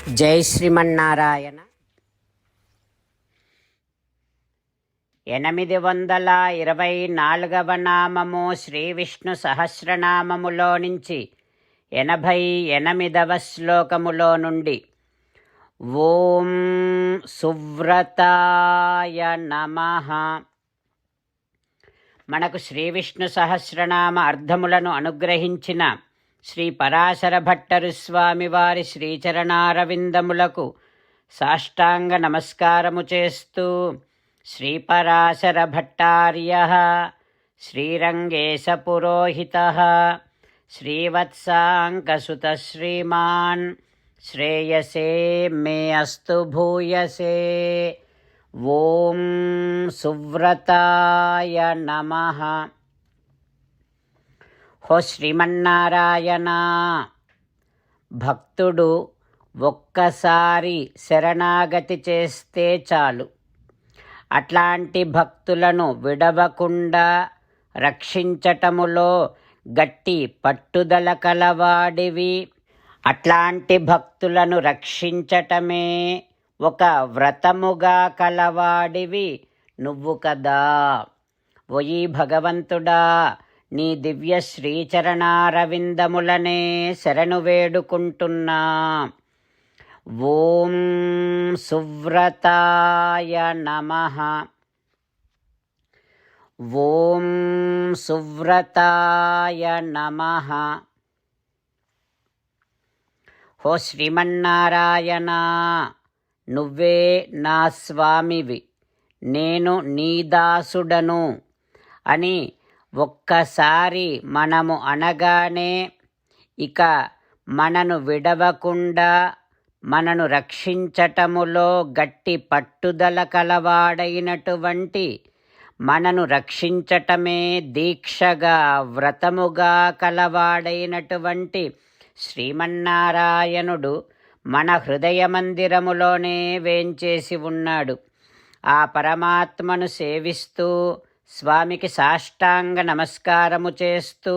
జై శ్రీమన్నారాయణ. 824వ నామము శ్రీ విష్ణు సహస్రనామములో నుంచి 88వ శ్లోకములో నుండి ఓం సువ్రతాయ నమః. మనకు శ్రీ విష్ణు సహస్రనామ అర్థములను అనుగ్రహించిన శ్రీ పరాశర భట్టరు స్వామి వారి శ్రీచరణారవిందములకు సాష్టాంగ నమస్కారము చేస్తూ శ్రీ పరాశర భట్టార్యః శ్రీరంగేశ పురోహితః శ్రీవత్సాంకసుత శ్రీమాన్ శ్రేయసే మే అస్తు భూయసే. ఓం సువ్రతాయ నమః. హో శ్రీమన్నారాయణ, భక్తుడు ఒక్కసారి శరణాగతి చేస్తే చాలు. అట్లాంటి భక్తులను విడవకుండా రక్షించటములో గట్టి పట్టుదల కలవాడివి. అట్లాంటి భక్తులను రక్షించటమే ఒక వ్రతముగా కలవాడివి నువ్వు కదా. ఓయి భగవంతుడా, నీ దివ్య శ్రీచరణారవిందములనే శరణు వేడుకుంటున్నా. ఓం సువ్రతాయ నమః. ఓం సువ్రతాయ నమః. హో శ్రీమన్నారాయణ, నువ్వే నా స్వామివి, నేను నీ దాసుడను అని ఒక్కసారి మనము అనగానే ఇక మనను విడవకుండా మనను రక్షించటములో గట్టి పట్టుదల కలవాడైనటువంటి, మనను రక్షించటమే దీక్షగా వ్రతముగా కలవాడైనటువంటి శ్రీమన్నారాయణుడు మన హృదయ మందిరములోనే వేంచేసి ఉన్నాడు. ఆ పరమాత్మను సేవిస్తూ స్వామికి సాష్టాంగ నమస్కారము చేస్తూ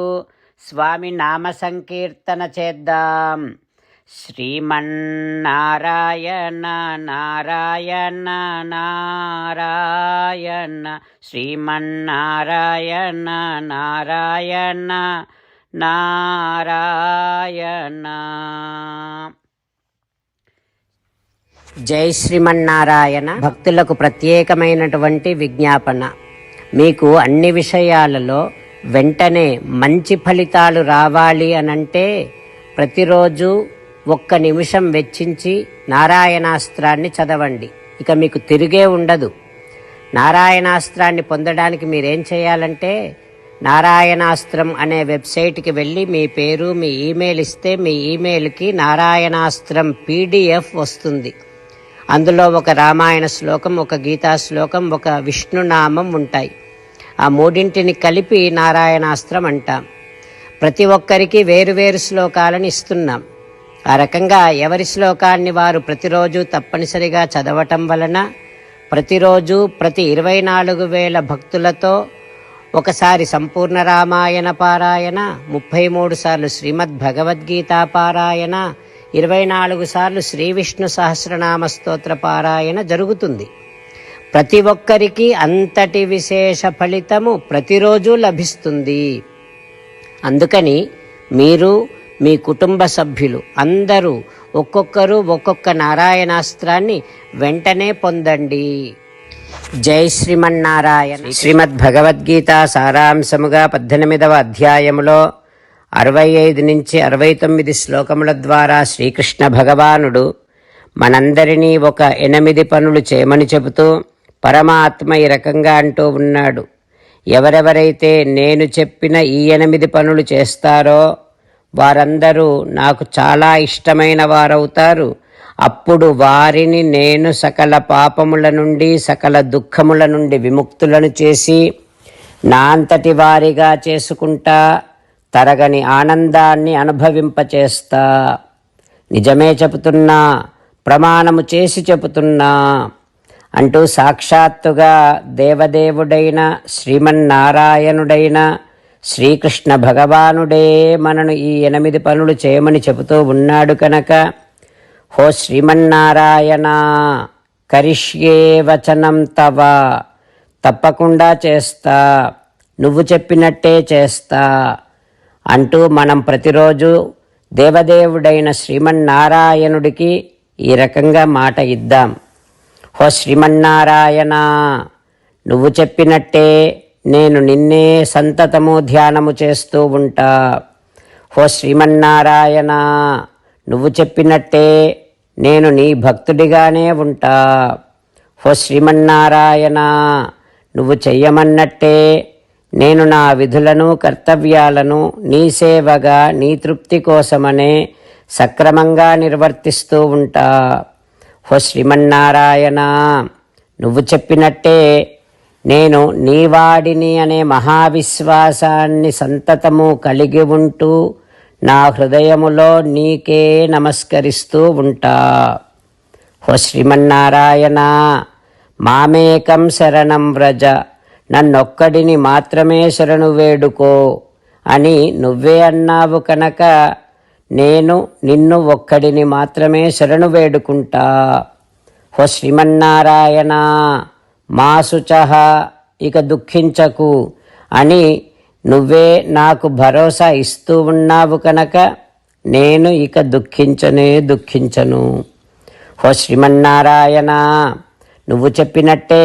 స్వామి నామ సంకీర్తన చేద్దాం. శ్రీమన్నారాయణ నారాయణ నారాయణ, శ్రీమన్నారాయణ నారాయణ నారాయణ. జై శ్రీమన్నారాయణ. భక్తులకు ప్రత్యేకమైనటువంటి విజ్ఞాపన. మీకు అన్ని విషయాలలో వెంటనే మంచి ఫలితాలు రావాలి అనంటే ప్రతిరోజు 1 నిమిషం వెచ్చించి నారాయణాస్త్రాన్ని చదవండి. ఇక మీకు తిరిగే ఉండదు. నారాయణాస్త్రాన్ని పొందడానికి మీరేం చేయాలంటే, నారాయణాస్త్రం అనే వెబ్సైట్కి వెళ్ళి మీ పేరు మీ ఈమెయిల్ ఇస్తే మీ ఈమెయిల్కి నారాయణాస్త్రం PDF వస్తుంది. అందులో ఒక రామాయణ శ్లోకం, ఒక గీతా శ్లోకం, ఒక విష్ణునామం ఉంటాయి. ఆ మూడింటిని కలిపి నారాయణాస్త్రం అంటాం. ప్రతి ఒక్కరికి వేరువేరు శ్లోకాలను ఇస్తున్నాం. ఆ రకంగా ఎవరి శ్లోకాన్ని వారు ప్రతిరోజు తప్పనిసరిగా చదవటం వలన ప్రతిరోజు ప్రతి 24,000 భక్తులతో ఒకసారి సంపూర్ణ రామాయణ పారాయణ, 33 సార్లు శ్రీమద్ భగవద్గీత పారాయణ, 24 సార్లు శ్రీ విష్ణు సహస్రనామ స్తోత్ర పారాయణ జరుగుతుంది. ప్రతి ఒక్కరికి అంతటి విశేష ఫలితము ప్రతిరోజు లభిస్తుంది. అందుకని మీరు మీ కుటుంబ సభ్యులు అందరూ ఒక్కొక్కరు ఒక్కొక్క నారాయణాస్త్రాన్ని వెంటనే పొందండి. జై శ్రీమన్నారాయణ. శ్రీమద్ భగవద్గీత సారాంశముగా 18వ అధ్యాయములో 65 నుంచి 69 శ్లోకముల ద్వారా శ్రీకృష్ణ భగవానుడు మనందరినీ ఒక 8 పనులు చేయమని చెబుతూ పరమాత్మ ఈ రకంగా అంటూ ఉన్నాడు. ఎవరెవరైతే నేను చెప్పిన ఈ 8 పనులు చేస్తారో వారందరూ నాకు చాలా ఇష్టమైన వారవుతారు. అప్పుడు వారిని నేను సకల పాపముల నుండి సకల దుఃఖముల నుండి విముక్తులను చేసి నా అంతటి వారిగా చేసుకుంటా, తరగని ఆనందాన్ని అనుభవింపచేస్తా. నిజమే చెబుతున్నా, ప్రమాణము చేసి చెబుతున్నా అంటూ సాక్షాత్తుగా దేవదేవుడైన శ్రీమన్నారాయణుడైన శ్రీకృష్ణ భగవానుడే మనను ఈ 8 పనులు చేయమని చెబుతూ ఉన్నాడు కనుక హో శ్రీమన్నారాయణ, కరిష్యే వచనం తవ, తప్పకుండా చేస్తా, నువ్వు చెప్పినట్టే చేస్తా అంటూ మనం ప్రతిరోజు దేవదేవుడైన శ్రీమన్నారాయణుడికి ఈ రకంగా మాట ఇద్దాం. హో శ్రీమన్నారాయణ, నువ్వు చెప్పినట్టే నేను నిన్నే సంతతము ధ్యానము చేస్తూ ఉంటా. హో శ్రీమన్నారాయణ, నువ్వు చెప్పినట్టే నేను నీ భక్తుడిగానే ఉంటా. హో శ్రీమన్నారాయణ, నువ్వు చెయ్యమన్నట్టే నేను నా విధులను కర్తవ్యాలను నీ సేవగా నీ తృప్తి కోసమనే సక్రమంగా నిర్వర్తిస్తూ ఉంటా. హో శ్రీమన్నారాయణ, నువ్వు చెప్పినట్టే నేను నీవాడిని అనే మహావిశ్వాసాన్ని సంతతము కలిగి ఉంటూ నా హృదయములో నీకే నమస్కరిస్తూ ఉంటా. హో శ్రీమన్నారాయణ, మామేకం శరణం వ్రజ, నన్నొక్కడిని మాత్రమే శరణు వేడుకో అని నువ్వే అన్నావు కనుక నేను నిన్ను ఒక్కడిని మాత్రమే శరణు వేడుకుంటా. హో శ్రీమన్నారాయణ, మా శుచః, ఇక దుఃఖించకు అని నువ్వే నాకు భరోసా ఇస్తూ ఉన్నావు కనుక నేను ఇక దుఃఖించను. హో శ్రీమన్నారాయణ, నువ్వు చెప్పినట్టే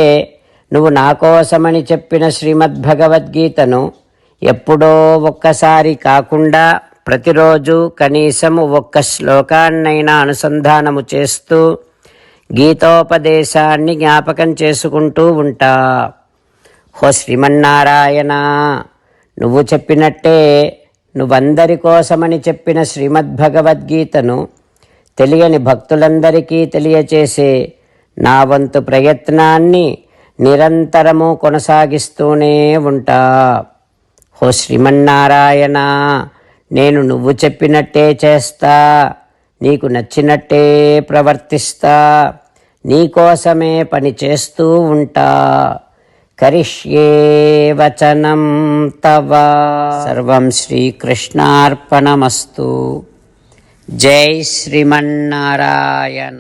నువ్వు నా కోసమని చెప్పిన శ్రీమద్భగవద్గీతను ఎప్పుడో ఒక్కసారి కాకుండా ప్రతిరోజు కనీసం ఒక్క శ్లోకాన్నైనా అనుసంధానము చేస్తూ గీతోపదేశాన్ని జ్ఞాపకం చేసుకుంటూ ఉంటా. హో శ్రీమన్నారాయణ, నువ్వు చెప్పినట్టే నువ్వందరి కోసమని చెప్పిన శ్రీమద్భగవద్గీతను తెలియని భక్తులందరికీ తెలియచేసే నా వంతు ప్రయత్నాన్ని నిరంతరము కొనసాగిస్తూనే ఉంటా. హో శ్రీమన్నారాయణ, నేను నువ్వు చెప్పినట్టే చేస్తా, నీకు నచ్చినట్టే ప్రవర్తిస్తా, నీకోసమే పని చేస్తూ ఉంటా. కరిష్యే వచనం తవ. సర్వం శ్రీకృష్ణార్పణమస్తు. జై శ్రీమన్నారాయణ.